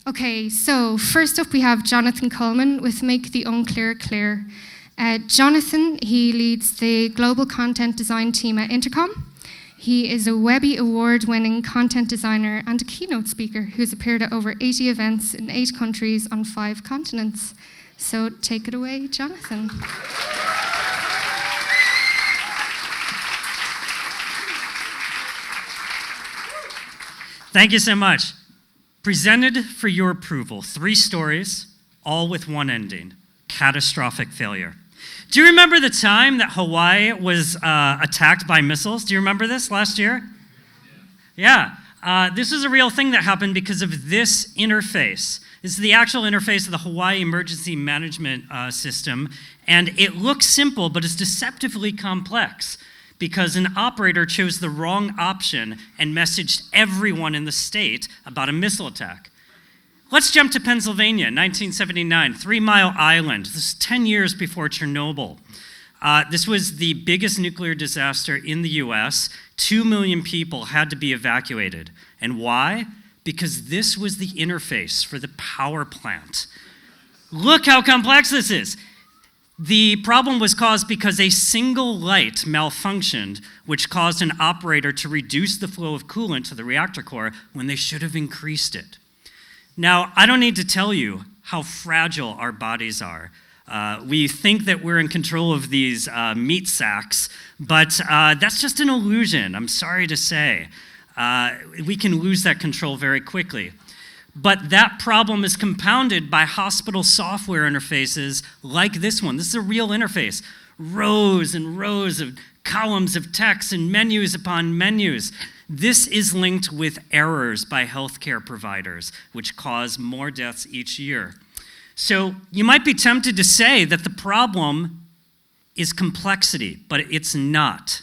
Okay, so first up we have Jonathan Colman with Make the Unclear Clear. Jonathan, he leads the global content design team at Intercom. He is a Webby Award-winning content designer and a keynote speaker who's appeared at over 80 events in 8 countries on 5 continents. So take it away, Jonathan. Thank you so much. Presented for your approval, 3 stories, all with one ending: catastrophic failure. Do you remember the time that Hawaii was attacked by missiles? Do you remember this last year? Yeah. This is a real thing that happened because of this interface. This is the actual interface of the Hawaii Emergency Management System, and it looks simple, but it's deceptively complex because an operator chose the wrong option and messaged everyone in the state about a missile attack. Let's jump to Pennsylvania, 1979, 3 Mile Island. This is 10 years before Chernobyl. This was the biggest nuclear disaster in the US. 2 million people had to be evacuated. And why? Because this was the interface for the power plant. Look how complex this is. The problem was caused because a single light malfunctioned, which caused an operator to reduce the flow of coolant to the reactor core when they should have increased it. Now, I don't need to tell you how fragile our bodies are. We think that we're in control of these meat sacks, but that's just an illusion, I'm sorry to say. We can lose that control very quickly. But that problem is compounded by hospital software interfaces like this one. This is a real interface. Rows and rows of columns of text and menus upon menus. This is linked with errors by healthcare providers, which cause more deaths each year. So you might be tempted to say that the problem is complexity, but it's not.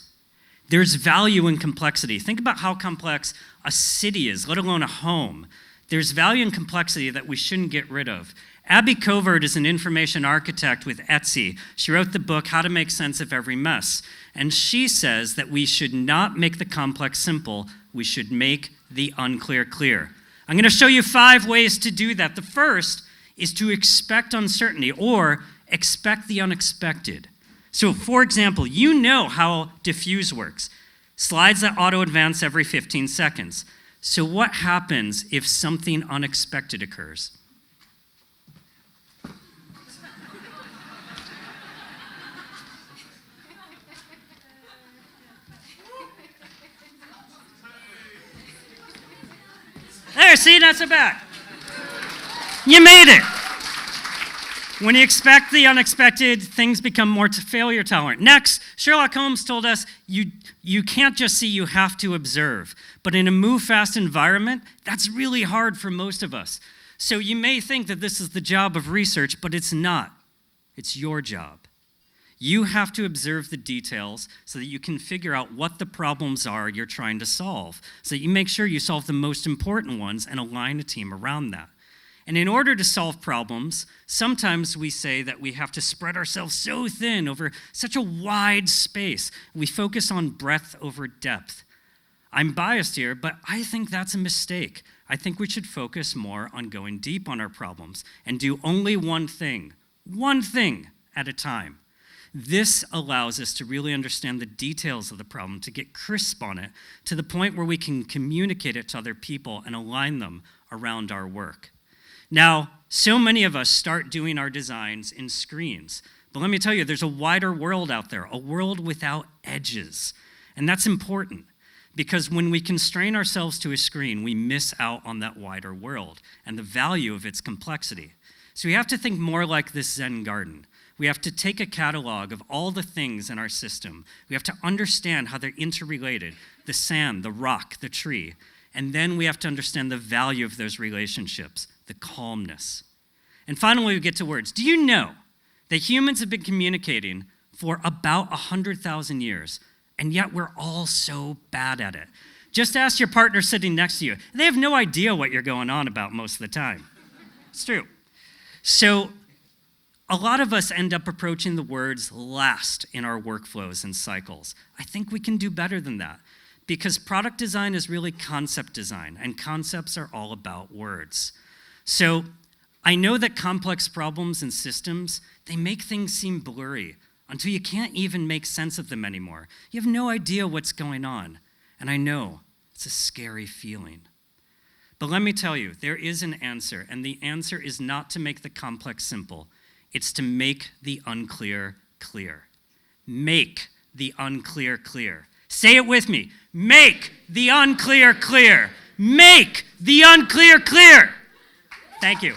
There's value in complexity. Think about how complex a city is, let alone a home. There's value in complexity that we shouldn't get rid of. Abby Covert is an information architect with Etsy. She wrote the book, How to Make Sense of Every Mess. And she says that we should not make the complex simple, we should make the unclear clear. I'm going to show you 5 ways to do that. The first is to expect uncertainty or expect the unexpected. So for example, you know how Defuse works. Slides that auto-advance every 15 seconds. So what happens if something unexpected occurs? There, see, that's so bad. You made it. When you expect the unexpected, things become more failure tolerant. Next, Sherlock Holmes told us you can't just see, you have to observe. But in a move-fast environment, that's really hard for most of us. So you may think that this is the job of research, but it's not. It's your job. You have to observe the details so that you can figure out what the problems are you're trying to solve, so that you make sure you solve the most important ones and align a team around that. And in order to solve problems, sometimes we say that we have to spread ourselves so thin over such a wide space. We focus on breadth over depth. I'm biased here, but I think that's a mistake. I think we should focus more on going deep on our problems and do only one thing at a time. This allows us to really understand the details of the problem, to get crisp on it, to the point where we can communicate it to other people and align them around our work. Now, so many of us start doing our designs in screens. But let me tell you, there's a wider world out there, a world without edges. And that's important because when we constrain ourselves to a screen, we miss out on that wider world and the value of its complexity. So we have to think more like this Zen garden. We have to take a catalog of all the things in our system. We have to understand how they're interrelated, the sand, the rock, the tree. And then we have to understand the value of those relationships, the calmness. And finally, we get to words. Do you know that humans have been communicating for about 100,000 years, and yet we're all so bad at it? Just ask your partner sitting next to you. They have no idea what you're going on about most of the time. It's true. So a lot of us end up approaching the words last in our workflows and cycles. I think we can do better than that because product design is really concept design, and concepts are all about words. So I know that complex problems and systems, they make things seem blurry until you can't even make sense of them anymore. You have no idea what's going on. And I know it's a scary feeling. But let me tell you, there is an answer, and the answer is not to make the complex simple. It's to make the unclear clear. Make the unclear clear. Say it with me. Make the unclear clear. Make the unclear clear. Thank you.